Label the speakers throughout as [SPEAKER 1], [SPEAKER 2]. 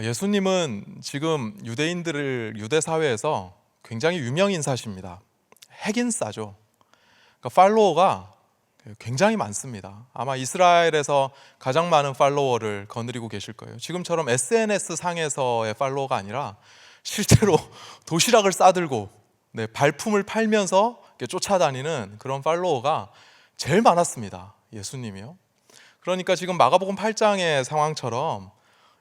[SPEAKER 1] 예수님은 지금 유대 사회에서 굉장히 유명 인사십니다. 핵인싸죠. 그러니까 팔로워가 굉장히 많습니다. 아마 이스라엘에서 가장 많은 팔로워를 거느리고 계실 거예요. 지금처럼 SNS 상에서의 팔로워가 아니라 실제로 도시락을 싸들고 발품을 팔면서 쫓아다니는 그런 팔로워가 제일 많았습니다. 예수님이요. 그러니까 지금 마가복음 8장의 상황처럼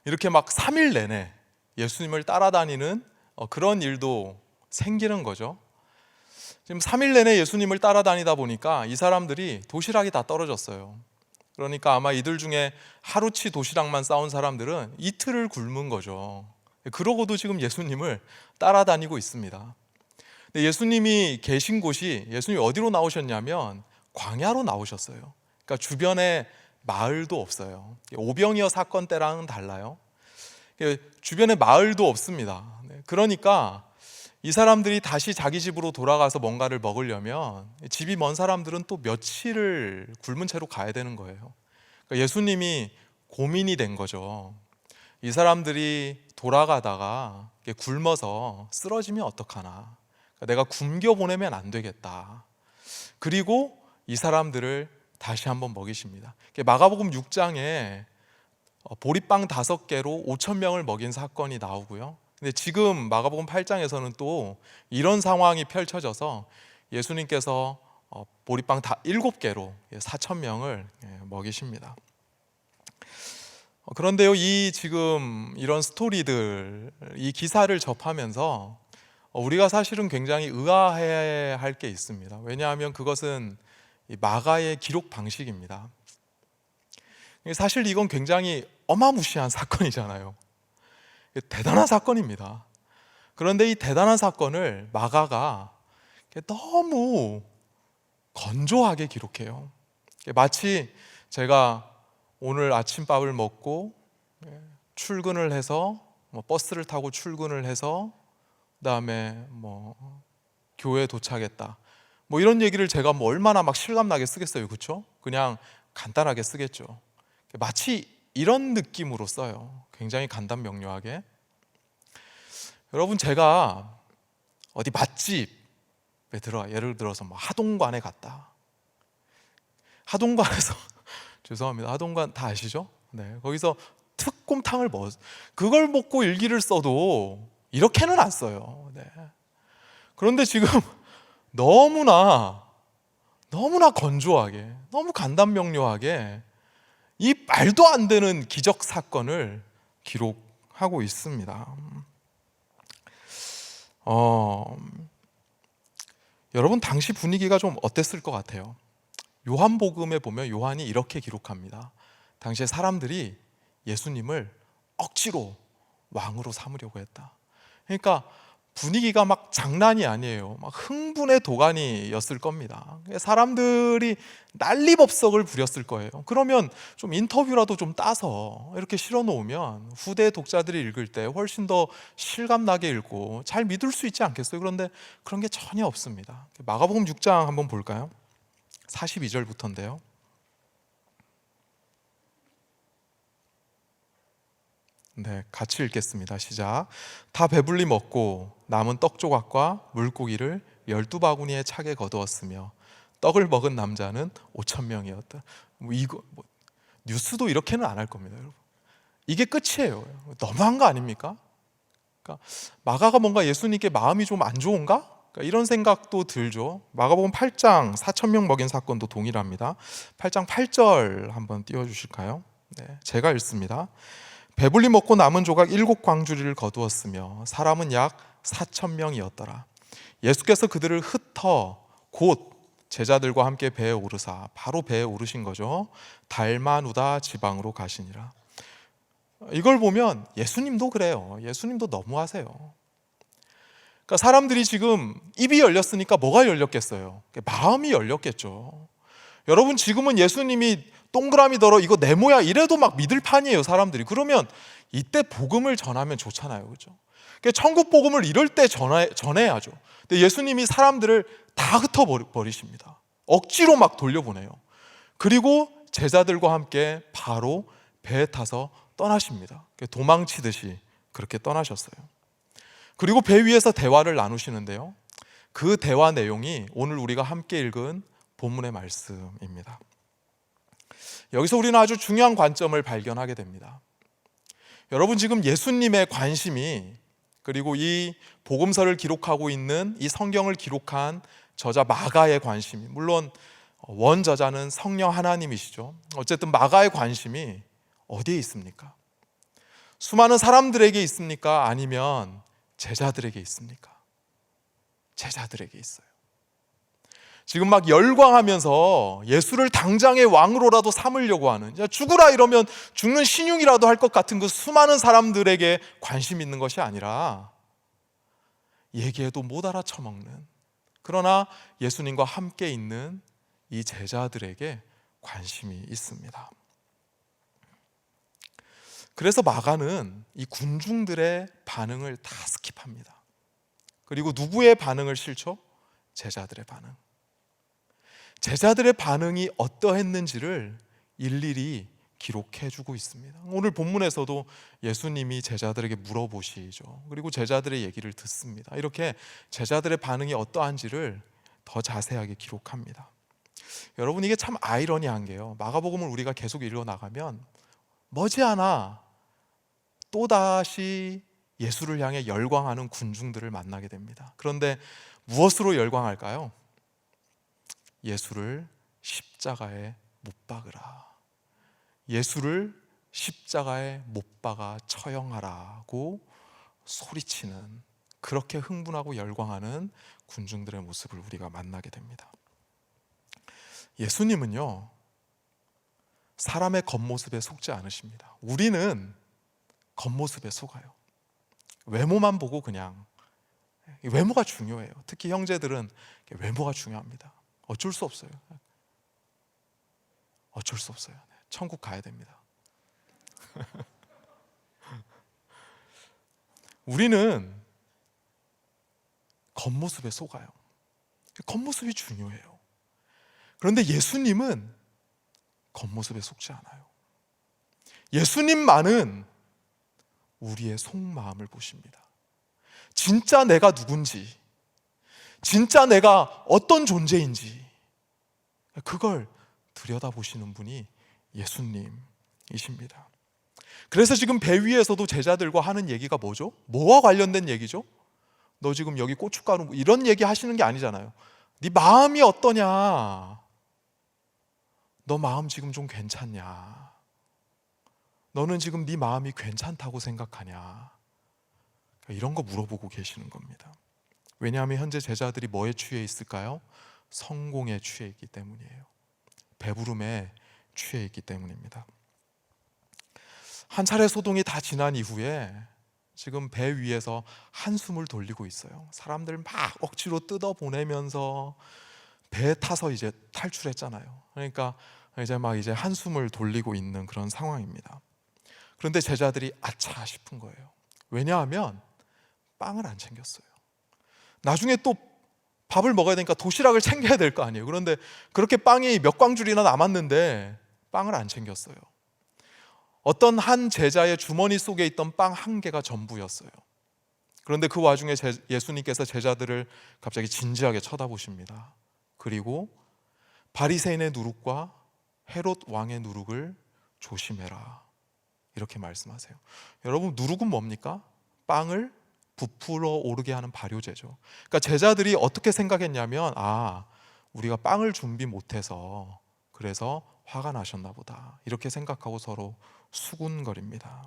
[SPEAKER 1] 이렇게 막 3일 내내 예수님을 따라다니는 그런 일도 생기는 거죠. 지금 3일 내내 예수님을 따라다니다 보니까 이 사람들이 도시락이 다 떨어졌어요. 그러니까 아마 이들 중에 하루치 도시락만 싸온 사람들은 이틀을 굶은 거죠. 그러고도 지금 예수님을 따라다니고 있습니다. 근데 예수님이 계신 곳이, 예수님이 어디로 나오셨냐면 광야로 나오셨어요. 그러니까 주변에 마을도 없어요. 오병이어 사건 때랑은 달라요. 주변에 마을도 없습니다. 그러니까 이 사람들이 다시 자기 집으로 돌아가서 뭔가를 먹으려면 집이 먼 사람들은 또 며칠을 굶은 채로 가야 되는 거예요. 그러니까 예수님이 고민이 된 거죠. 이 사람들이 돌아가다가 굶어서 쓰러지면 어떡하나. 그러니까 내가 굶겨 보내면 안 되겠다. 그리고 이 사람들을 다시 한번 먹이십니다. 마가복음 6장에 보리빵 5개로 5,000명을 먹인 사건이 나오고요. 근데 지금 마가복음 8장에서는 또 이런 상황이 펼쳐져서 예수님께서 보리빵 7개로 4,000명을 먹이십니다. 그런데요, 지금 이런 스토리들, 이 기사를 접하면서 우리가 사실은 굉장히 의아해야 할 게 있습니다. 왜냐하면 그것은 마가의 기록 방식입니다. 사실 이건 굉장히 어마무시한 사건이잖아요. 대단한 사건입니다. 그런데 이 대단한 사건을 마가가 너무 건조하게 기록해요. 마치 제가 오늘 아침밥을 먹고 출근을 해서 버스를 타고 출근을 해서 그다음에 교회에 도착했다. 이런 얘기를 제가 얼마나 막 실감나게 쓰겠어요, 그렇죠? 그냥 간단하게 쓰겠죠. 마치 이런 느낌으로 써요. 굉장히 간단명료하게. 여러분, 제가 어디 맛집에 예를 들어서 하동관에 갔다. 하동관에서 죄송합니다. 하동관 다 아시죠? 네, 거기서 특곰탕을 그걸 먹고 일기를 써도 이렇게는 안 써요. 네. 그런데 지금 너무나 건조하게, 너무 간단명료하게 이 말도 안 되는 기적 사건을 기록하고 있습니다. 여러분, 당시 분위기가 좀 어땠을 것 같아요? 요한복음에 보면 요한이 이렇게 기록합니다. 당시에 사람들이 예수님을 억지로 왕으로 삼으려고 했다. 그러니까 분위기가 막 장난이 아니에요. 막 흥분의 도가니였을 겁니다. 사람들이 난리법석을 부렸을 거예요. 그러면 좀 인터뷰라도 좀 따서 이렇게 실어놓으면 후대 독자들이 읽을 때 훨씬 더 실감나게 읽고 잘 믿을 수 있지 않겠어요? 그런데 그런 게 전혀 없습니다. 마가복음 6장 한번 볼까요? 42절부터인데요. 네, 같이 읽겠습니다. 시작. 다 배불리 먹고 남은 떡 조각과 물고기를 12바구니에 차게 거두었으며 떡을 먹은 남자는 5,000명이었다. 뉴스도 이렇게는 안 할 겁니다, 여러분. 이게 끝이에요. 너무한 거 아닙니까? 그러니까 마가가 뭔가 예수님께 마음이 좀 안 좋은가? 그러니까 이런 생각도 들죠. 마가복음 8장 4,000명 먹인 사건도 동일합니다. 8장 8절 한번 띄워주실까요? 네, 제가 읽습니다. 배불리 먹고 남은 조각 7광주리를 거두었으며 사람은 약 4,000명이었더라. 예수께서 그들을 흩어 곧 제자들과 함께 배에 오르사, 바로 배에 오르신 거죠. 달마누다 지방으로 가시니라. 이걸 보면 예수님도 그래요. 예수님도 너무하세요. 그러니까 사람들이 지금 입이 열렸으니까 뭐가 열렸겠어요? 마음이 열렸겠죠. 여러분, 지금은 예수님이 동그라미 덜어 이거 네모야 이래도 막 믿을 판이에요, 사람들이. 그러면 이때 복음을 전하면 좋잖아요, 그렇죠? 천국 복음을 이럴 때 전해야죠. 근데 예수님이 사람들을 다 흩어버리십니다. 억지로 막 돌려보내요. 그리고 제자들과 함께 바로 배에 타서 떠나십니다. 도망치듯이 그렇게 떠나셨어요. 그리고 배 위에서 대화를 나누시는데요, 그 대화 내용이 오늘 우리가 함께 읽은 본문의 말씀입니다. 여기서 우리는 아주 중요한 관점을 발견하게 됩니다. 여러분, 지금 예수님의 관심이, 그리고 이 복음서를 기록하고 있는 이 성경을 기록한 저자 마가의 관심이, 물론 원저자는 성령 하나님이시죠. 어쨌든 마가의 관심이 어디에 있습니까? 수많은 사람들에게 있습니까? 아니면 제자들에게 있습니까? 제자들에게 있어요. 지금 막 열광하면서 예수를 당장의 왕으로라도 삼으려고 하는, 죽으라 이러면 죽는 신용이라도 할 것 같은 그 수많은 사람들에게 관심 있는 것이 아니라, 얘기해도 못 알아쳐먹는, 그러나 예수님과 함께 있는 이 제자들에게 관심이 있습니다. 그래서 마가는 이 군중들의 반응을 다 스킵합니다. 그리고 누구의 반응을 실죠? 제자들의 반응. 제자들의 반응이 어떠했는지를 일일이 기록해주고 있습니다. 오늘 본문에서도 예수님이 제자들에게 물어보시죠. 그리고 제자들의 얘기를 듣습니다. 이렇게 제자들의 반응이 어떠한지를 더 자세하게 기록합니다. 여러분, 이게 참 아이러니한 게요, 마가복음을 우리가 계속 읽어나가면 머지않아 또다시 예수를 향해 열광하는 군중들을 만나게 됩니다. 그런데 무엇으로 열광할까요? 예수를 십자가에 못 박으라, 예수를 십자가에 못 박아 처형하라고 소리치는, 그렇게 흥분하고 열광하는 군중들의 모습을 우리가 만나게 됩니다. 예수님은요, 사람의 겉모습에 속지 않으십니다. 우리는 겉모습에 속아요. 외모만 보고 그냥, 외모가 중요해요. 특히 형제들은 외모가 중요합니다. 어쩔 수 없어요. 어쩔 수 없어요. 천국 가야 됩니다. 우리는 겉모습에 속아요. 겉모습이 중요해요. 그런데 예수님은 겉모습에 속지 않아요. 예수님만은 우리의 속마음을 보십니다. 진짜 내가 누군지, 진짜 내가 어떤 존재인지, 그걸 들여다보시는 분이 예수님이십니다. 그래서 지금 배 위에서도 제자들과 하는 얘기가 뭐죠? 뭐와 관련된 얘기죠? 너 지금 여기 고춧가루 이런 얘기 하시는 게 아니잖아요. 네 마음이 어떠냐? 너 마음 지금 좀 괜찮냐? 너는 지금 네 마음이 괜찮다고 생각하냐? 이런 거 물어보고 계시는 겁니다. 왜냐하면 현재 제자들이 뭐에 취해 있을까요? 성공에 취해 있기 때문이에요. 배부름에 취해 있기 때문입니다. 한 차례 소동이 다 지난 이후에 지금 배 위에서 한숨을 돌리고 있어요. 사람들 막 억지로 뜯어보내면서 배 타서 이제 탈출했잖아요. 그러니까 이제 한숨을 돌리고 있는 그런 상황입니다. 그런데 제자들이 아차 싶은 거예요. 왜냐하면 빵을 안 챙겼어요. 나중에 또 밥을 먹어야 되니까 도시락을 챙겨야 될 거 아니에요. 그런데 그렇게 빵이 몇 광줄이나 남았는데 빵을 안 챙겼어요. 어떤 한 제자의 주머니 속에 있던 빵 한 개가 전부였어요. 그런데 그 와중에 예수님께서 제자들을 갑자기 진지하게 쳐다보십니다. 그리고 바리새인의 누룩과 헤롯 왕의 누룩을 조심해라, 이렇게 말씀하세요. 여러분, 누룩은 뭡니까? 빵을 부풀어 오르게 하는 발효제죠. 그러니까 제자들이 어떻게 생각했냐면, 우리가 빵을 준비 못해서 그래서 화가 나셨나 보다, 이렇게 생각하고 서로 수군거립니다.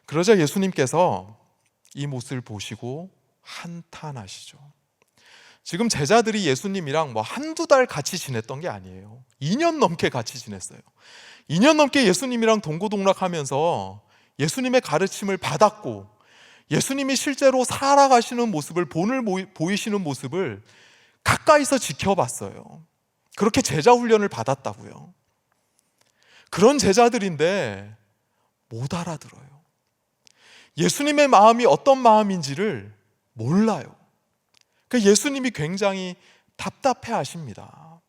[SPEAKER 1] 그러자 예수님께서 이 모습을 보시고 한탄하시죠. 지금 제자들이 예수님이랑 한두 달 같이 지냈던 게 아니에요. 2년 넘게 같이 지냈어요. 2년 넘게 예수님이랑 동고동락하면서 예수님의 가르침을 받았고, 예수님이 실제로 살아가시는 모습을, 본을 보이시는 모습을 가까이서 지켜봤어요. 그렇게 제자 훈련을 받았다고요. 그런 제자들인데 못 알아들어요. 예수님의 마음이 어떤 마음인지를 몰라요. 그러니까 예수님이 굉장히 답답해 하십니다.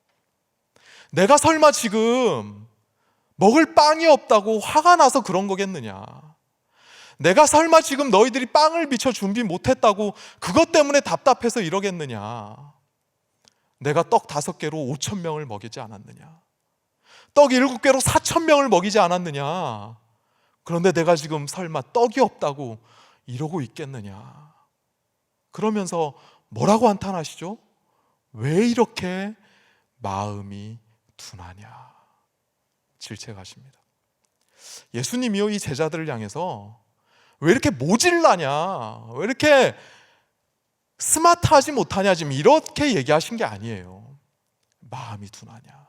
[SPEAKER 1] 내가 설마 지금 먹을 빵이 없다고 화가 나서 그런 거겠느냐? 내가 설마 지금 너희들이 빵을 미처 준비 못했다고 그것 때문에 답답해서 이러겠느냐? 내가 떡 5개로 5,000명을 먹이지 않았느냐? 떡 7개로 4,000명을 먹이지 않았느냐? 그런데 내가 지금 설마 떡이 없다고 이러고 있겠느냐? 그러면서 뭐라고 한탄하시죠? 왜 이렇게 마음이 둔하냐? 질책하십니다. 예수님이요, 이 제자들을 향해서 왜 이렇게 모질라냐? 왜 이렇게 스마트하지 못하냐? 지금 이렇게 얘기하신 게 아니에요. 마음이 둔하냐?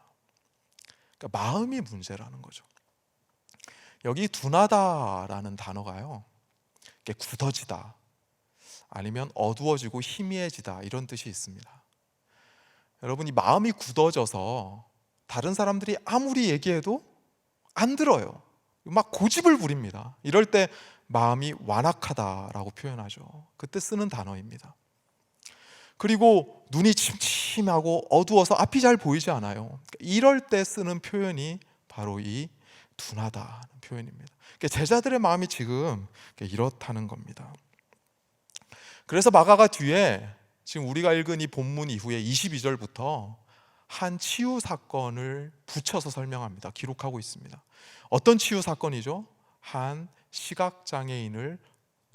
[SPEAKER 1] 그러니까 마음이 문제라는 거죠. 여기 둔하다라는 단어가요, 이게 굳어지다, 아니면 어두워지고 희미해지다, 이런 뜻이 있습니다. 여러분이 마음이 굳어져서 다른 사람들이 아무리 얘기해도 안 들어요. 막 고집을 부립니다. 이럴 때 마음이 완악하다라고 표현하죠. 그때 쓰는 단어입니다. 그리고 눈이 침침하고 어두워서 앞이 잘 보이지 않아요. 이럴 때 쓰는 표현이 바로 이 둔하다는 표현입니다. 제자들의 마음이 지금 이렇다는 겁니다. 그래서 마가가 뒤에 지금 우리가 읽은 이 본문 이후에 22절부터 한 치유 사건을 붙여서 설명합니다. 기록하고 있습니다. 어떤 치유 사건이죠? 한 시각장애인을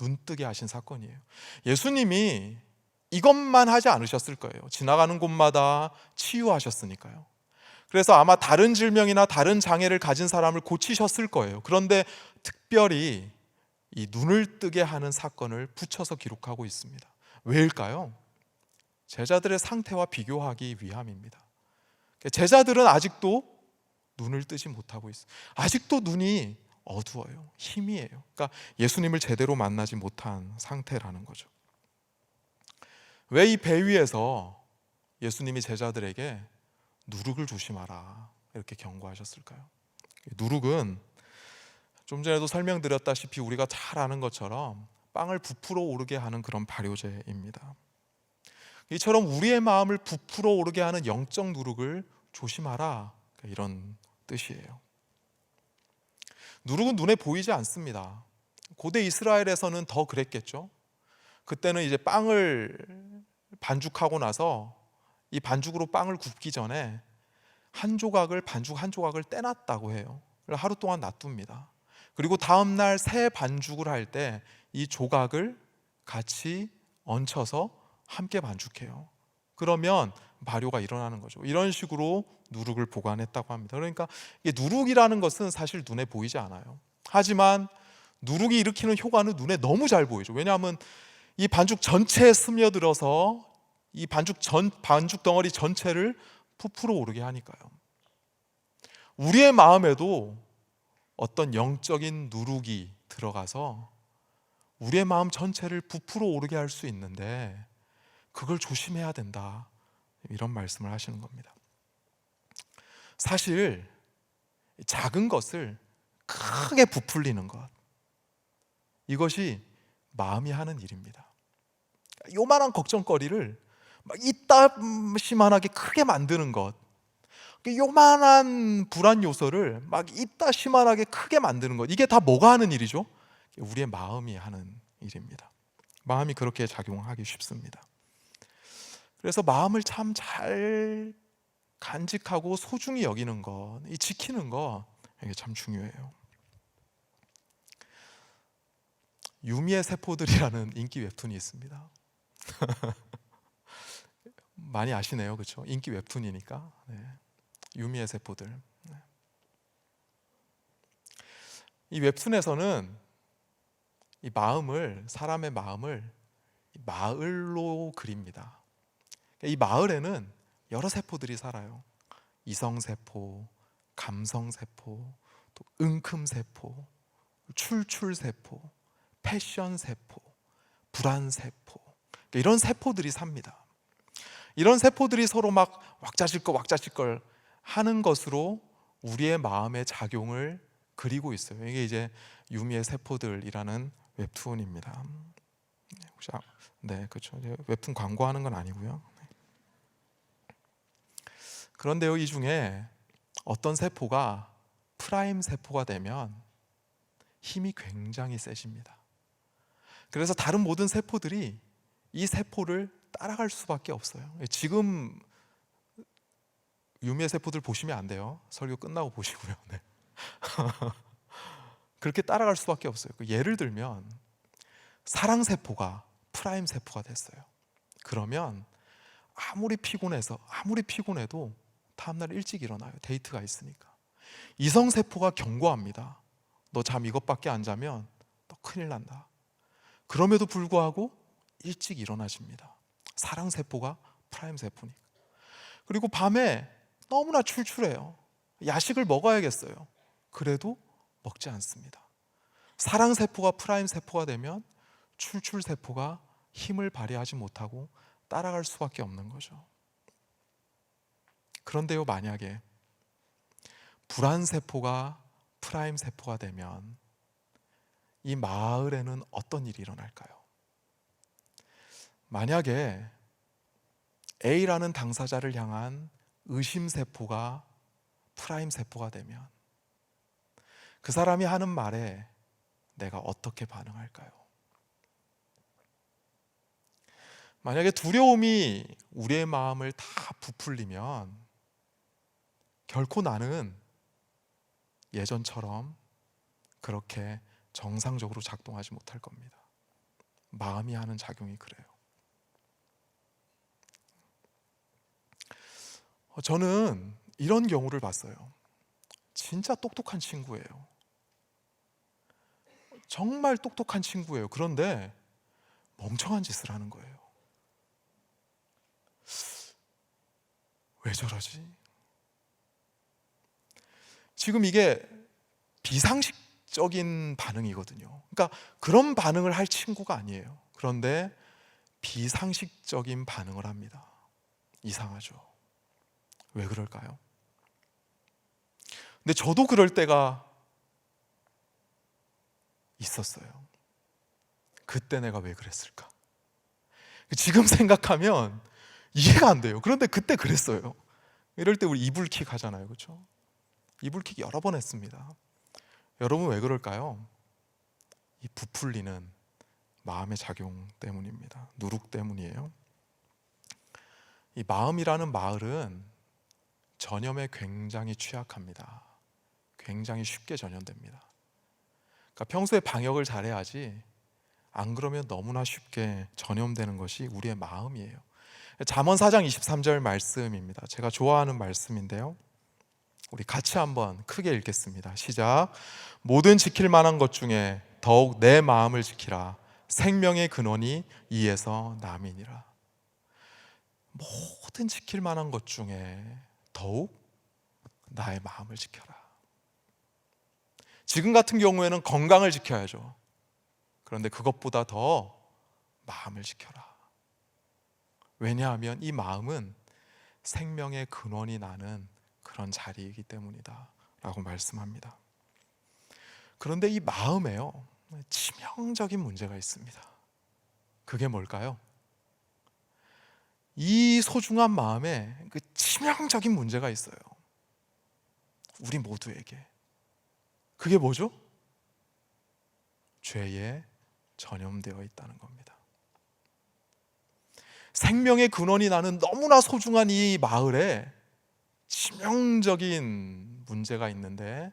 [SPEAKER 1] 눈뜨게 하신 사건이에요. 예수님이 이것만 하지 않으셨을 거예요. 지나가는 곳마다 치유하셨으니까요. 그래서 아마 다른 질병이나 다른 장애를 가진 사람을 고치셨을 거예요. 그런데 특별히 이 눈을 뜨게 하는 사건을 붙여서 기록하고 있습니다. 왜일까요? 제자들의 상태와 비교하기 위함입니다. 제자들은 아직도 눈을 뜨지 못하고 있어요. 아직도 눈이 어두워요. 희미해요. 그러니까 예수님을 제대로 만나지 못한 상태라는 거죠. 왜 이 배 위에서 예수님이 제자들에게 누룩을 조심하라 이렇게 경고하셨을까요? 누룩은 좀 전에도 설명드렸다시피 우리가 잘 아는 것처럼 빵을 부풀어 오르게 하는 그런 발효제입니다. 이처럼 우리의 마음을 부풀어 오르게 하는 영적 누룩을 조심하라, 이런 뜻이에요. 누룩은 눈에 보이지 않습니다. 고대 이스라엘에서는 더 그랬겠죠. 그때는 이제 빵을 반죽하고 나서 이 반죽으로 빵을 굽기 전에 반죽 한 조각을 떼놨다고 해요. 하루 동안 놔둡니다. 그리고 다음날 새 반죽을 할 때 이 조각을 같이 얹혀서 함께 반죽해요. 그러면 발효가 일어나는 거죠. 이런 식으로 누룩을 보관했다고 합니다. 그러니까 이게 누룩이라는 것은 사실 눈에 보이지 않아요. 하지만 누룩이 일으키는 효과는 눈에 너무 잘 보이죠. 왜냐하면 이 반죽 전체에 스며들어서 이 반죽 덩어리 전체를 부풀어 오르게 하니까요. 우리의 마음에도 어떤 영적인 누룩이 들어가서 우리의 마음 전체를 부풀어 오르게 할 수 있는데 그걸 조심해야 된다, 이런 말씀을 하시는 겁니다. 사실 작은 것을 크게 부풀리는 것, 이것이 마음이 하는 일입니다. 요만한 걱정거리를 막 이따시만하게 크게 만드는 것, 요만한 불안 요소를 막 이따시만하게 크게 만드는 것, 이게 다 뭐가 하는 일이죠? 우리의 마음이 하는 일입니다. 마음이 그렇게 작용하기 쉽습니다. 그래서 마음을 참 잘 간직하고 소중히 여기는 것, 이 지키는 것, 이게 참 중요해요. 유미의 세포들이라는 인기 웹툰이 있습니다. 많이 아시네요, 그렇죠? 인기 웹툰이니까. 네. 유미의 세포들. 네. 이 웹툰에서는 사람의 마음을 마을로 그립니다. 이 마을에는 여러 세포들이 살아요. 이성세포, 감성세포, 또 응큼세포, 출출세포, 패션세포, 불안세포, 이런 세포들이 삽니다. 이런 세포들이 서로 막 왁자질걸 하는 것으로 우리의 마음의 작용을 그리고 있어요. 이게 이제 유미의 세포들이라는 웹툰입니다. 혹시 네, 그렇죠. 웹툰 광고하는 건 아니고요. 그런데요, 이 중에 어떤 세포가 프라임 세포가 되면 힘이 굉장히 세집니다. 그래서 다른 모든 세포들이 이 세포를 따라갈 수밖에 없어요. 지금 유미의 세포들 보시면 안 돼요. 설교 끝나고 보시고요. 네. 그렇게 따라갈 수밖에 없어요. 예를 들면 사랑세포가 프라임 세포가 됐어요. 그러면 아무리 피곤해도 다음날 일찍 일어나요. 데이트가 있으니까. 이성세포가 경고합니다. 너 잠 이것밖에 안 자면 너 큰일 난다. 그럼에도 불구하고 일찍 일어나십니다. 사랑세포가 프라임 세포니까. 그리고 밤에 너무나 출출해요. 야식을 먹어야겠어요. 그래도 먹지 않습니다. 사랑세포가 프라임 세포가 되면 출출세포가 힘을 발휘하지 못하고 따라갈 수밖에 없는 거죠. 그런데요, 만약에 불안세포가 프라임 세포가 되면 이 마을에는 어떤 일이 일어날까요? 만약에 A라는 당사자를 향한 의심세포가 프라임 세포가 되면 그 사람이 하는 말에 내가 어떻게 반응할까요? 만약에 두려움이 우리의 마음을 다 부풀리면 결코 나는 예전처럼 그렇게 정상적으로 작동하지 못할 겁니다. 마음이 하는 작용이 그래요. 저는 이런 경우를 봤어요. 진짜 똑똑한 친구예요. 정말 똑똑한 친구예요. 그런데 멍청한 짓을 하는 거예요. 왜 저러지? 지금 이게 비상식적인 반응이거든요. 그러니까 그런 반응을 할 친구가 아니에요. 그런데 비상식적인 반응을 합니다. 이상하죠? 왜 그럴까요? 근데 저도 그럴 때가 있었어요. 그때 내가 왜 그랬을까? 지금 생각하면 이해가 안 돼요. 그런데 그때 그랬어요. 이럴 때 우리 이불킥 하잖아요. 그렇죠? 이불킥 여러 번 했습니다. 여러분 왜 그럴까요? 이 부풀리는 마음의 작용 때문입니다. 누룩 때문이에요. 이 마음이라는 마을은 전염에 굉장히 취약합니다. 굉장히 쉽게 전염됩니다. 그러니까 평소에 방역을 잘해야지 안 그러면 너무나 쉽게 전염되는 것이 우리의 마음이에요. 잠언 4장 23절 말씀입니다. 제가 좋아하는 말씀인데요. 우리 같이 한번 크게 읽겠습니다. 시작. 모든 지킬 만한 것 중에 더욱 내 마음을 지키라. 생명의 근원이 이에서 남이니라. 모든 지킬 만한 것 중에 더욱 나의 마음을 지켜라. 지금 같은 경우에는 건강을 지켜야죠. 그런데 그것보다 더 마음을 지켜라. 왜냐하면 이 마음은 생명의 근원이 나는 그런 자리이기 때문이다 라고 말씀합니다. 그런데 이 마음에요, 치명적인 문제가 있습니다. 그게 뭘까요? 이 소중한 마음에 그 치명적인 문제가 있어요. 우리 모두에게. 그게 뭐죠? 죄에 전염되어 있다는 겁니다. 생명의 근원이 나는 너무나 소중한 이 마을에 치명적인 문제가 있는데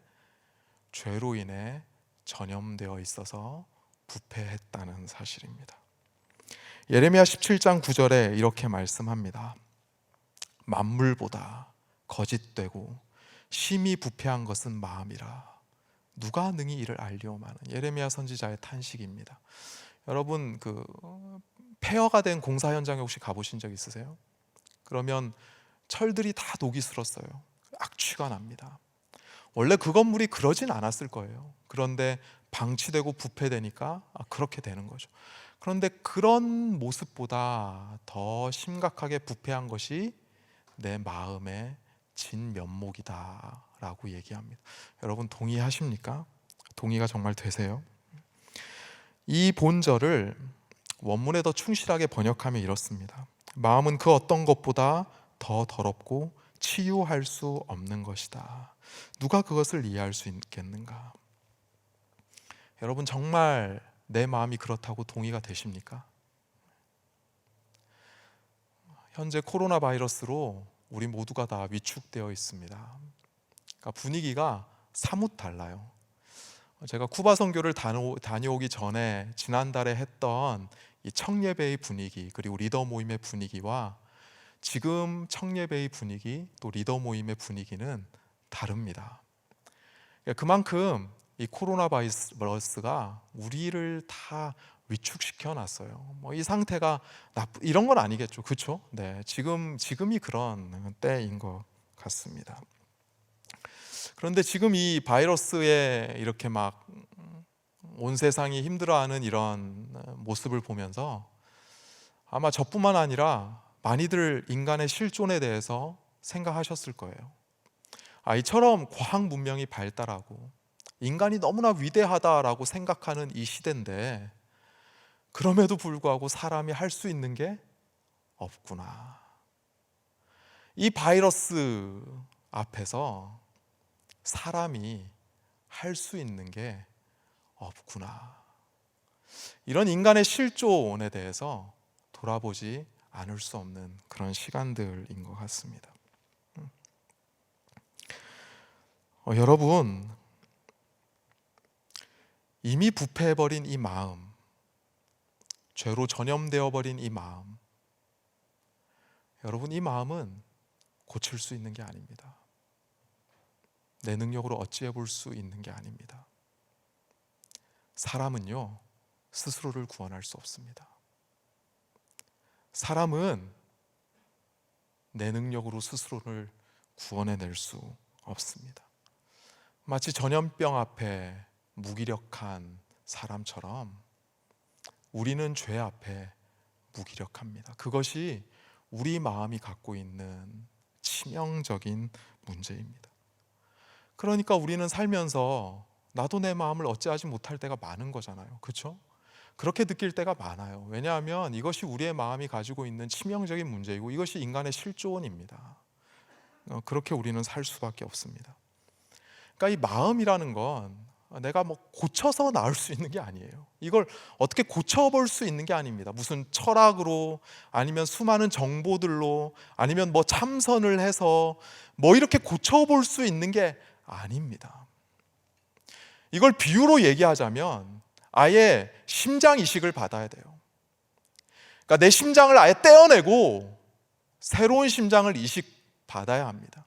[SPEAKER 1] 죄로 인해 전염되어 있어서 부패했다는 사실입니다. 예레미야 17장 9절에 이렇게 말씀합니다. 만물보다 거짓되고 심히 부패한 것은 마음이라. 누가 능히 이를 알리오마는. 예레미야 선지자의 탄식입니다. 여러분 폐허가 된 공사 현장에 혹시 가보신 적 있으세요? 그러면 철들이 다 녹이 슬었어요. 악취가 납니다. 원래 그 건물이 그러진 않았을 거예요. 그런데 방치되고 부패되니까 그렇게 되는 거죠. 그런데 그런 모습보다 더 심각하게 부패한 것이 내 마음의 진면목이다 라고 얘기합니다. 여러분 동의하십니까? 동의가 정말 되세요? 이 본절을 원문에 더 충실하게 번역하면 이렇습니다. 마음은 그 어떤 것보다 더 더럽고 치유할 수 없는 것이다. 누가 그것을 이해할 수 있겠는가? 여러분, 정말 내 마음이 그렇다고 동의가 되십니까? 현재 코로나 바이러스로 우리 모두가 다 위축되어 있습니다. 그러니까 분위기가 사뭇 달라요. 제가 쿠바 선교를 다녀오기 전에 지난달에 했던 이 청예배의 분위기, 그리고 리더 모임의 분위기와 지금 청예배의 분위기, 또 리더 모임의 분위기는 다릅니다. 그만큼 이 코로나 바이러스가 우리를 다 위축시켜 놨어요. 이 상태가 이런 건 아니겠죠, 그렇죠? 네, 지금이 그런 때인 것 같습니다. 그런데 지금 이 바이러스에 이렇게 막 온 세상이 힘들어하는 이런 모습을 보면서 아마 저뿐만 아니라 많이들 인간의 실존에 대해서 생각하셨을 거예요. 이처럼 과학 문명이 발달하고 인간이 너무나 위대하다라고 생각하는 이 시대인데 그럼에도 불구하고 사람이 할 수 있는 게 없구나. 이 바이러스 앞에서 사람이 할 수 있는 게 없구나. 이런 인간의 실존에 대해서 돌아보지 않을 수 없는 그런 시간들인 것 같습니다. 여러분, 이미 부패해버린 이 마음, 죄로 전염되어 버린 이 마음, 여러분, 이 마음은 고칠 수 있는 게 아닙니다. 내 능력으로 어찌해 볼 수 있는 게 아닙니다. 사람은요, 스스로를 구원할 수 없습니다. 사람은 내 능력으로 스스로를 구원해낼 수 없습니다. 마치 전염병 앞에 무기력한 사람처럼 우리는 죄 앞에 무기력합니다. 그것이 우리 마음이 갖고 있는 치명적인 문제입니다. 그러니까 우리는 살면서 나도 내 마음을 어찌하지 못할 때가 많은 거잖아요. 그렇죠? 그렇게 느낄 때가 많아요. 왜냐하면 이것이 우리의 마음이 가지고 있는 치명적인 문제이고 이것이 인간의 실존입니다. 그렇게 우리는 살 수밖에 없습니다. 그러니까 이 마음이라는 건 내가 고쳐서 나을 수 있는 게 아니에요. 이걸 어떻게 고쳐볼 수 있는 게 아닙니다. 무슨 철학으로, 아니면 수많은 정보들로, 아니면 참선을 해서 이렇게 고쳐볼 수 있는 게 아닙니다. 이걸 비유로 얘기하자면 아예 심장 이식을 받아야 돼요. 그러니까 내 심장을 아예 떼어내고 새로운 심장을 이식받아야 합니다.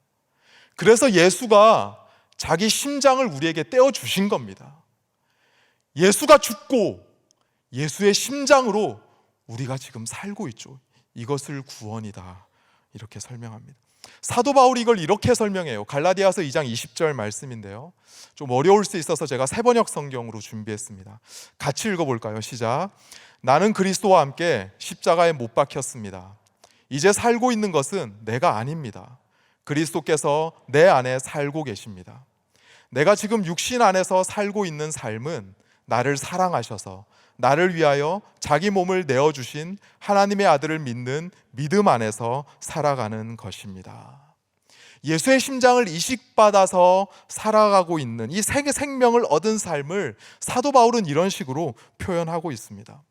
[SPEAKER 1] 그래서 예수가 자기 심장을 우리에게 떼어주신 겁니다. 예수가 죽고 예수의 심장으로 우리가 지금 살고 있죠. 이것을 구원이다, 이렇게 설명합니다. 사도 바울이 이걸 이렇게 설명해요. 갈라디아서 2장 20절 말씀인데요, 좀 어려울 수 있어서 제가 세번역 성경으로 준비했습니다. 같이 읽어볼까요? 시작. 나는 그리스도와 함께 십자가에 못 박혔습니다. 이제 살고 있는 것은 내가 아닙니다. 그리스도께서 내 안에 살고 계십니다. 내가 지금 육신 안에서 살고 있는 삶은 나를 사랑하셔서 나를 위하여 자기 몸을 내어주신 하나님의 아들을 믿는 믿음 안에서 살아가는 것입니다. 예수의 심장을 이식받아서 살아가고 있는 이 새 생명을 얻은 삶을 사도 바울은 이런 식으로 표현하고 있습니다.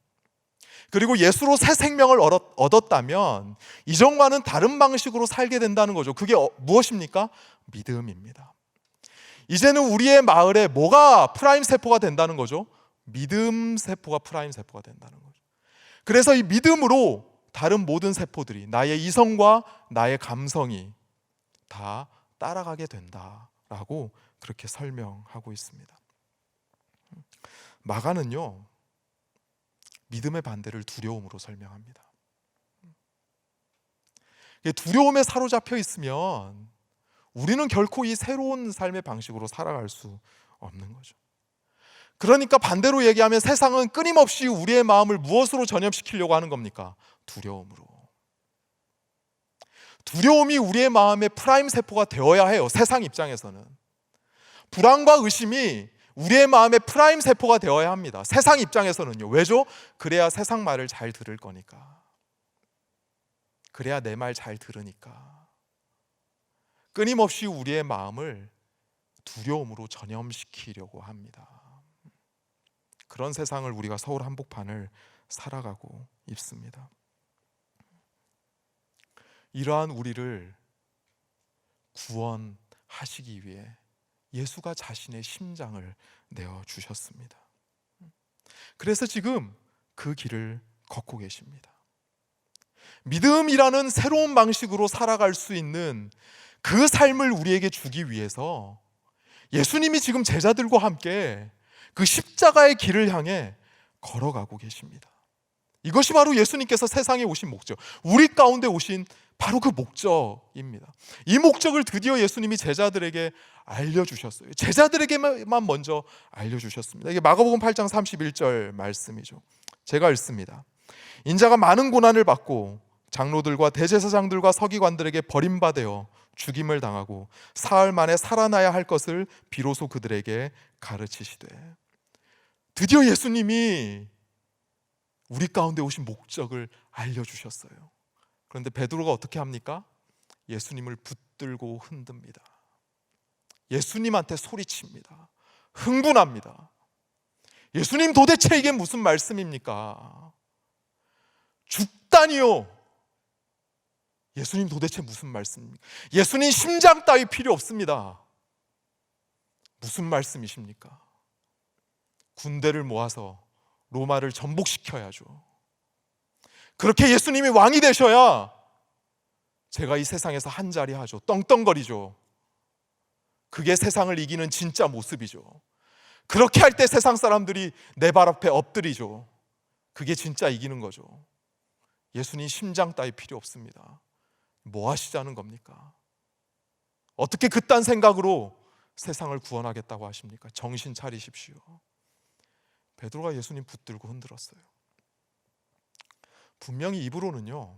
[SPEAKER 1] 그리고 예수로 새 생명을 얻었다면 이전과는 다른 방식으로 살게 된다는 거죠. 그게 무엇입니까? 믿음입니다. 이제는 우리의 마을에 뭐가 프라임 세포가 된다는 거죠? 믿음 세포가 프라임 세포가 된다는 거죠. 그래서 이 믿음으로 다른 모든 세포들이, 나의 이성과 나의 감성이 다 따라가게 된다라고 그렇게 설명하고 있습니다. 마가는요, 믿음의 반대를 두려움으로 설명합니다. 두려움에 사로잡혀 있으면 우리는 결코 이 새로운 삶의 방식으로 살아갈 수 없는 거죠. 그러니까 반대로 얘기하면 세상은 끊임없이 우리의 마음을 무엇으로 전염시키려고 하는 겁니까? 두려움으로. 두려움이 우리의 마음의 프라임 세포가 되어야 해요. 세상 입장에서는. 불안과 의심이 우리의 마음의 프라임 세포가 되어야 합니다. 세상 입장에서는요. 왜죠? 그래야 세상 말을 잘 들을 거니까. 그래야 내 말 잘 들으니까. 끊임없이 우리의 마음을 두려움으로 전염시키려고 합니다. 그런 세상을 우리가 서울 한복판을 살아가고 있습니다. 이러한 우리를 구원하시기 위해 예수가 자신의 심장을 내어주셨습니다. 그래서 지금 그 길을 걷고 계십니다. 믿음이라는 새로운 방식으로 살아갈 수 있는 그 삶을 우리에게 주기 위해서 예수님이 지금 제자들과 함께 그 십자가의 길을 향해 걸어가고 계십니다. 이것이 바로 예수님께서 세상에 오신 목적, 우리 가운데 오신 바로 그 목적입니다. 이 목적을 드디어 예수님이 제자들에게 알려주셨어요. 제자들에게만 먼저 알려주셨습니다. 이게 마가복음 8장 31절 말씀이죠. 제가 읽습니다. 인자가 많은 고난을 받고 장로들과 대제사장들과 서기관들에게 버림받아 죽임을 당하고 사흘 만에 살아나야 할 것을 비로소 그들에게 가르치시되, 드디어 예수님이 우리 가운데 오신 목적을 알려주셨어요. 그런데 베드로가 어떻게 합니까? 예수님을 붙들고 흔듭니다. 예수님한테 소리칩니다. 흥분합니다. 예수님, 도대체 이게 무슨 말씀입니까? 죽다니요. 예수님, 도대체 무슨 말씀입니까? 예수님 심장 따위 필요 없습니다. 무슨 말씀이십니까? 군대를 모아서 로마를 전복시켜야죠. 그렇게 예수님이 왕이 되셔야 제가 이 세상에서 한 자리 하죠. 떵떵거리죠. 그게 세상을 이기는 진짜 모습이죠. 그렇게 할 때 세상 사람들이 내 발 앞에 엎드리죠. 그게 진짜 이기는 거죠. 예수님 심장 따위 필요 없습니다. 뭐 하시자는 겁니까? 어떻게 그딴 생각으로 세상을 구원하겠다고 하십니까? 정신 차리십시오. 베드로가 예수님 붙들고 흔들었어요. 분명히 입으로는요,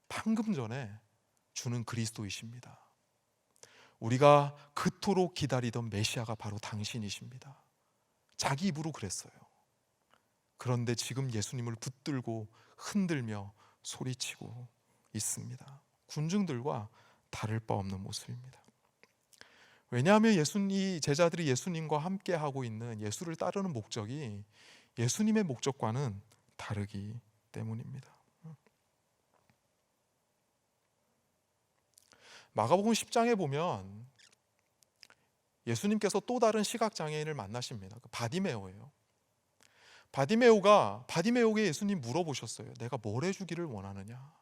[SPEAKER 1] 방금 전에 주는 그리스도이십니다. 우리가 그토록 기다리던 메시아가 바로 당신이십니다. 자기 입으로 그랬어요. 그런데 지금 예수님을 붙들고 흔들며 소리치고 있습니다. 군중들과 다를 바 없는 모습입니다. 왜냐하면 이 제자들이 예수님과 함께 하고 있는, 예수를 따르는 목적이 예수님의 목적과는 다르기 때문입니다. 마가복음 10장에 보면 예수님께서 또 다른 시각장애인을 만나십니다. 바디메오예요. 바디메오에게 예수님 물어보셨어요. 내가 뭘 해주기를 원하느냐?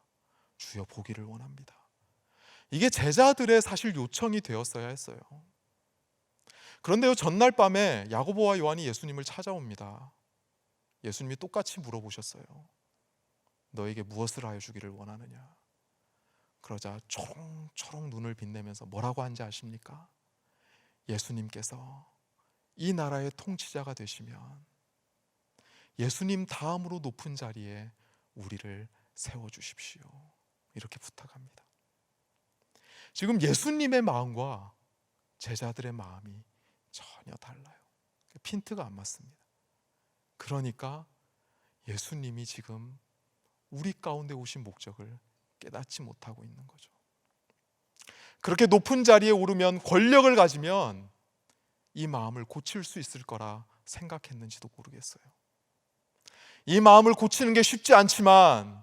[SPEAKER 1] 주여, 보기를 원합니다. 이게 제자들의 사실 요청이 되었어야 했어요. 그런데요, 전날 밤에 야고보와 요한이 예수님을 찾아옵니다. 예수님이 똑같이 물어보셨어요. 너에게 무엇을 하여 주기를 원하느냐? 그러자 초롱초롱 눈을 빛내면서 뭐라고 한지 아십니까? 예수님께서 이 나라의 통치자가 되시면 예수님 다음으로 높은 자리에 우리를 세워주십시오. 이렇게 부탁합니다. 지금 예수님의 마음과 제자들의 마음이 전혀 달라요. 핀트가 안 맞습니다. 그러니까 예수님이 지금 우리 가운데 오신 목적을 깨닫지 못하고 있는 거죠. 그렇게 높은 자리에 오르면, 권력을 가지면 이 마음을 고칠 수 있을 거라 생각했는지도 모르겠어요. 이 마음을 고치는 게 쉽지 않지만,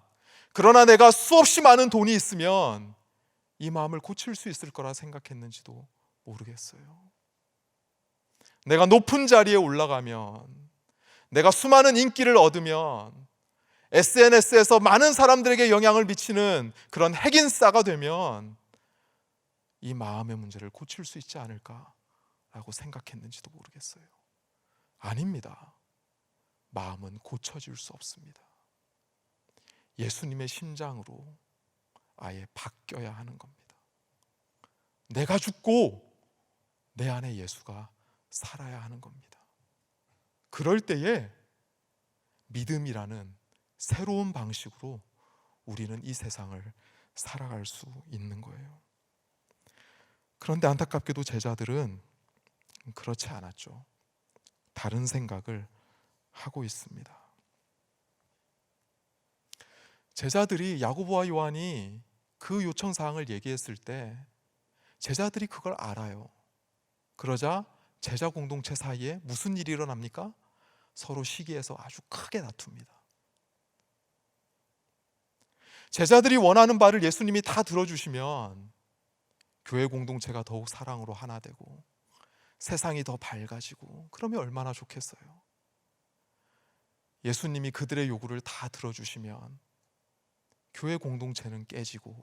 [SPEAKER 1] 그러나 내가 수없이 많은 돈이 있으면 이 마음을 고칠 수 있을 거라 생각했는지도 모르겠어요. 내가 높은 자리에 올라가면, 내가 수많은 인기를 얻으면, SNS에서 많은 사람들에게 영향을 미치는 그런 핵인싸가 되면 이 마음의 문제를 고칠 수 있지 않을까라고 생각했는지도 모르겠어요. 아닙니다. 마음은 고쳐질 수 없습니다. 예수님의 심장으로 아예 바뀌어야 하는 겁니다. 내가 죽고 내 안에 예수가 살아야 하는 겁니다. 그럴 때에 믿음이라는 새로운 방식으로 우리는 이 세상을 살아갈 수 있는 거예요. 그런데 안타깝게도 제자들은 그렇지 않았죠. 다른 생각을 하고 있습니다. 제자들이, 야고보와 요한이 그 요청 사항을 얘기했을 때 제자들이 그걸 알아요. 그러자 제자 공동체 사이에 무슨 일이 일어납니까? 서로 시기해서 아주 크게 다툽니다. 제자들이 원하는 바를 예수님이 다 들어주시면 교회 공동체가 더욱 사랑으로 하나 되고 세상이 더 밝아지고, 그러면 얼마나 좋겠어요. 예수님이 그들의 요구를 다 들어주시면 교회 공동체는 깨지고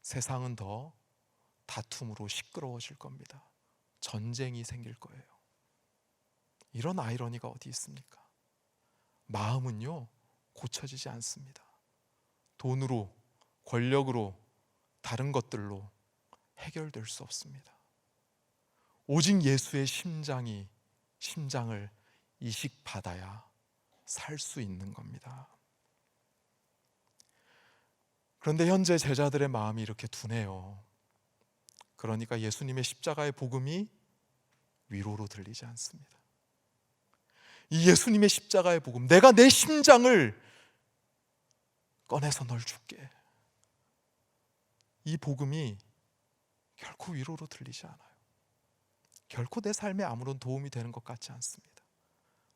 [SPEAKER 1] 세상은 더 다툼으로 시끄러워질 겁니다. 전쟁이 생길 거예요. 이런 아이러니가 어디 있습니까? 마음은요, 고쳐지지 않습니다. 돈으로, 권력으로, 다른 것들로 해결될 수 없습니다. 오직 예수의 심장을 이식받아야 살 수 있는 겁니다. 그런데 현재 제자들의 마음이 이렇게 둔해요. 그러니까 예수님의 십자가의 복음이 위로로 들리지 않습니다. 이 예수님의 십자가의 복음, 내가 내 심장을 꺼내서 널 줄게, 이 복음이 결코 위로로 들리지 않아요. 결코 내 삶에 아무런 도움이 되는 것 같지 않습니다.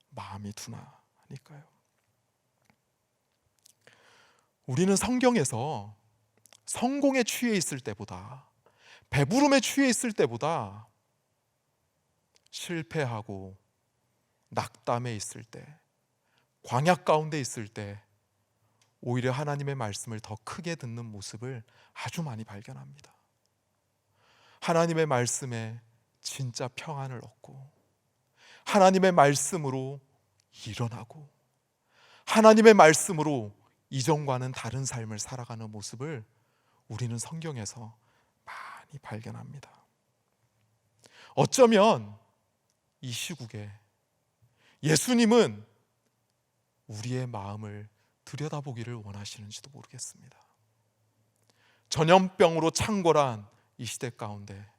[SPEAKER 1] 마음이 둔하니까요. 우리는 성경에서 성공에 취해 있을 때보다, 배부름에 취해 있을 때보다 실패하고 낙담해 있을 때, 광야 가운데 있을 때 오히려 하나님의 말씀을 더 크게 듣는 모습을 아주 많이 발견합니다. 하나님의 말씀에 진짜 평안을 얻고, 하나님의 말씀으로 일어나고, 하나님의 말씀으로 이전과는 다른 삶을 살아가는 모습을 우리는 성경에서 많이 발견합니다. 어쩌면 이 시국에 예수님은 우리의 마음을 들여다보기를 원하시는지도 모르겠습니다. 전염병으로 창궐한 이 시대 가운데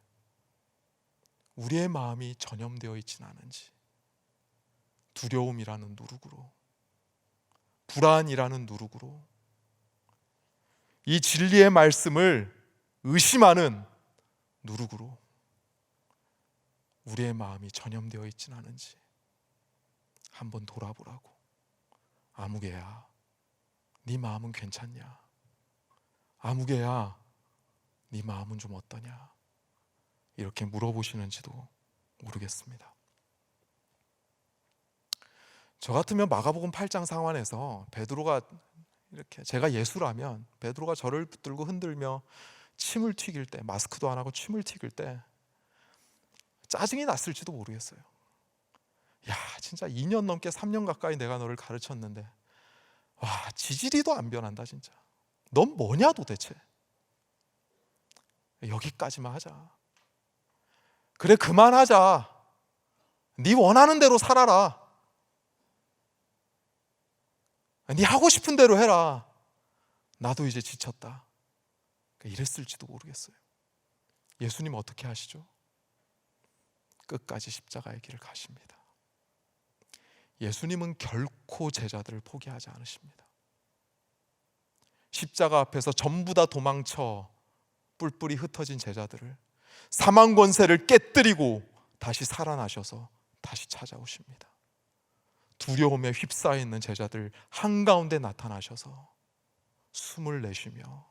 [SPEAKER 1] 우리의 마음이 전염되어 있지는 않은지, 두려움이라는 누룩으로, 불안이라는 누룩으로, 이 진리의 말씀을 의심하는 누룩으로 우리의 마음이 전염되어 있지는 않은지 한번 돌아보라고. 아무개야, 네 마음은 괜찮냐? 아무개야, 네 마음은 좀 어떠냐? 이렇게 물어보시는지도 모르겠습니다. 저 같으면 마가복음 8장 상황에서 베드로가 이렇게, 제가 예수라면 베드로가 저를 붙들고 흔들며 침을 튀길 때, 마스크도 안 하고 침을 튀길 때 짜증이 났을지도 모르겠어요. 야, 진짜 2년 넘게 3년 가까이 내가 너를 가르쳤는데 와, 지지리도 안 변한다. 진짜 넌 뭐냐 도대체. 여기까지만 하자. 그래, 그만하자. 네 원하는 대로 살아라. 네 하고 싶은 대로 해라. 나도 이제 지쳤다. 이랬을지도 모르겠어요. 예수님 어떻게 하시죠? 끝까지 십자가의 길을 가십니다. 예수님은 결코 제자들을 포기하지 않으십니다. 십자가 앞에서 전부 다 도망쳐 뿔뿔이 흩어진 제자들을, 사망 권세를 깨뜨리고 다시 살아나셔서 다시 찾아오십니다. 두려움에 휩싸여 있는 제자들 한가운데 나타나셔서 숨을 내쉬며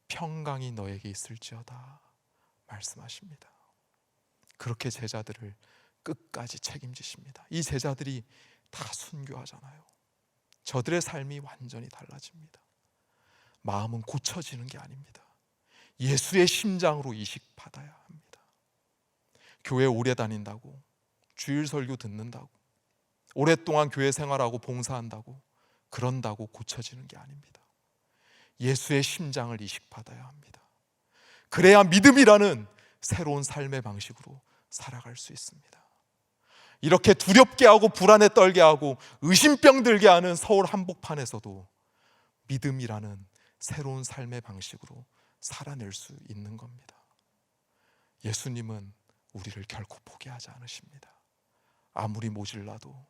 [SPEAKER 1] 평강이 너에게 있을지어다 말씀하십니다. 그렇게 제자들을 끝까지 책임지십니다. 이 제자들이 다 순교하잖아요. 저들의 삶이 완전히 달라집니다. 마음은 고쳐지는 게 아닙니다. 예수의 심장으로 이식받아야 합니다. 교회 오래 다닌다고, 주일 설교 듣는다고, 오랫동안 교회 생활하고 봉사한다고, 그런다고 고쳐지는 게 아닙니다. 예수의 심장을 이식받아야 합니다. 그래야 믿음이라는 새로운 삶의 방식으로 살아갈 수 있습니다. 이렇게 두렵게 하고 불안에 떨게 하고 의심병 들게 하는 서울 한복판에서도 믿음이라는 새로운 삶의 방식으로 살아낼 수 있는 겁니다. 예수님은 우리를 결코 포기하지 않으십니다. 아무리 모질라도,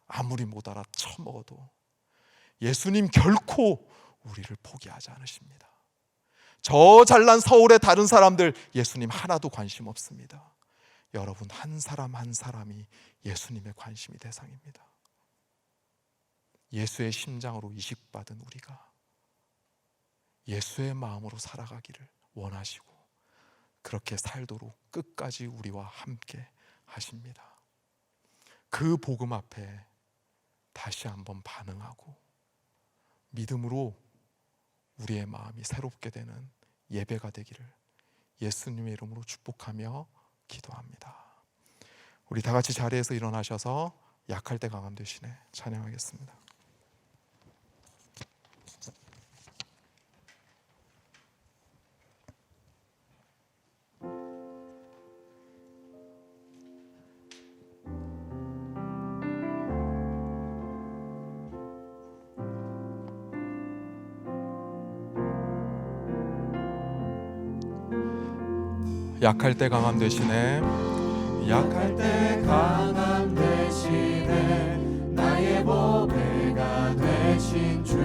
[SPEAKER 1] 아무리 못 알아쳐먹어도 예수님 결코 우리를 포기하지 않으십니다. 저 잘난 서울의 다른 사람들 예수님 하나도 관심 없습니다. 여러분 한 사람 한 사람이 예수님의 관심이 대상입니다. 예수의 심장으로 이식받은 우리가 예수의 마음으로 살아가기를 원하시고 그렇게 살도록 끝까지 우리와 함께 하십니다. 그 복음 앞에 다시 한번 반응하고 믿음으로 우리의 마음이 새롭게 되는 예배가 되기를 예수님의 이름으로 축복하며 기도합니다. 우리 다 같이 자리에서 일어나셔서 약할 때 강함 되시네 찬양하겠습니다. 약할 때 강함 되시네
[SPEAKER 2] 약할 때 강함 되시네 나의 보배가 되신 주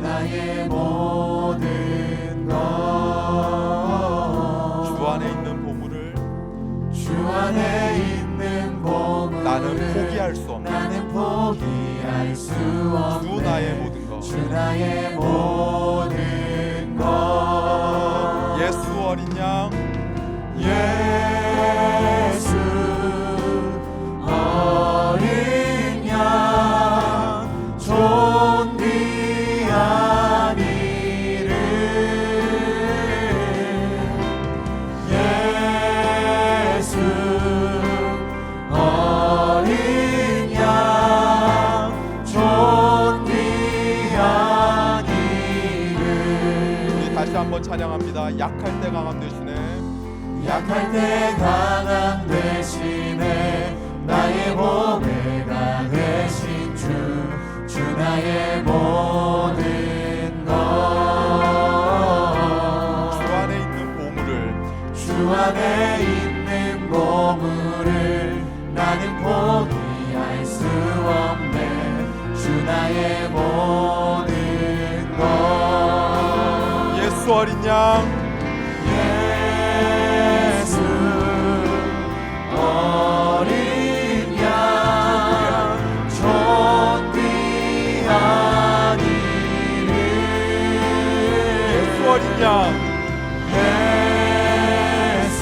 [SPEAKER 2] 나의 모든 것
[SPEAKER 1] 주 안에 있는 보물을
[SPEAKER 2] 주 안에 있는 보물을
[SPEAKER 1] 나는 포기할 수 없는
[SPEAKER 2] 나는 포기할 수 없는
[SPEAKER 1] 주 나의 모든 것
[SPEAKER 2] 주 나의 모든 것
[SPEAKER 1] 예수 어린 양
[SPEAKER 2] 예수 어린 양 존귀한 이름 예수 어린 양 존귀한 이름
[SPEAKER 1] 우리 다시 한번 찬양합니다. 약할 때 강함 되시네
[SPEAKER 2] 약할 때 강함 되시네 나의 보배가 되신 주 나의 모든 것
[SPEAKER 1] 주 안에 있는 보물을
[SPEAKER 2] 주 안에 있는 보물을 나는 포기할 수 없네 주 나의 모든 것
[SPEAKER 1] 예수 어린 양
[SPEAKER 2] 어린 양 존귀한 이름
[SPEAKER 1] 예수 어린 양
[SPEAKER 2] 예수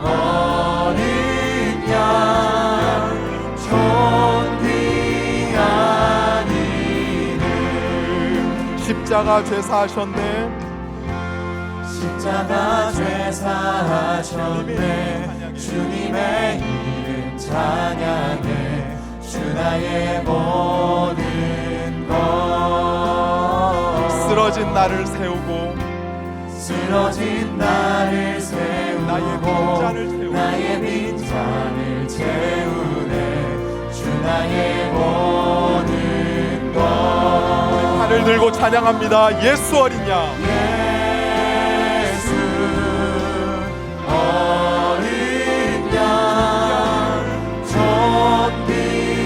[SPEAKER 2] 어린 양 존귀한 이름
[SPEAKER 1] 십자가 죄사하셨네
[SPEAKER 2] 십자가 죄사하셨네 주님의 이름 찬양해 주 나의 모든 것
[SPEAKER 1] 쓰러진 나를 세우고
[SPEAKER 2] 쓰러진 나를 세우고 나의 빈잔을 채우네 주 나의 모든 것
[SPEAKER 1] 팔을 들고 찬양합니다. 예수 어린 양
[SPEAKER 2] 어린 양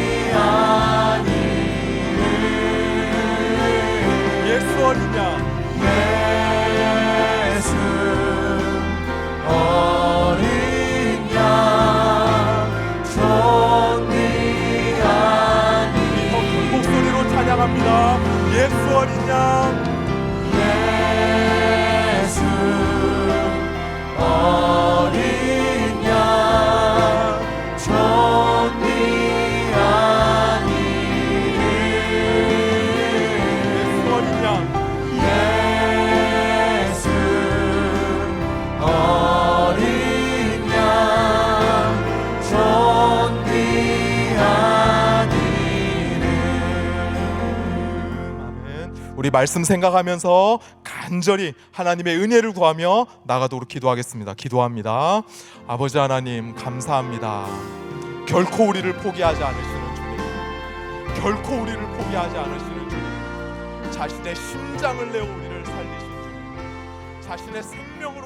[SPEAKER 2] 존귀한 이름
[SPEAKER 1] 예수 어린 양
[SPEAKER 2] 예수 어린 양 존귀한 이름
[SPEAKER 1] 목소리로 찬양합니다. 예수 어린 양
[SPEAKER 2] 예수 어린 양 존귀한 이름
[SPEAKER 1] 예수 어린 양
[SPEAKER 2] 예수 어린 양 존귀한 이름
[SPEAKER 1] 아멘. 우리 말씀 생각하면서 간절히 하나님의 은혜를 구하며 나가도록 기도하겠습니다. 기도합니다. 아버지 하나님 감사합니다. 결코 우리를 포기하지 않으시는 주님, 결코 우리를 포기하지 않으시는 주님, 자신의 심장을 내어 우리를 살리신 주님, 자신의 생명을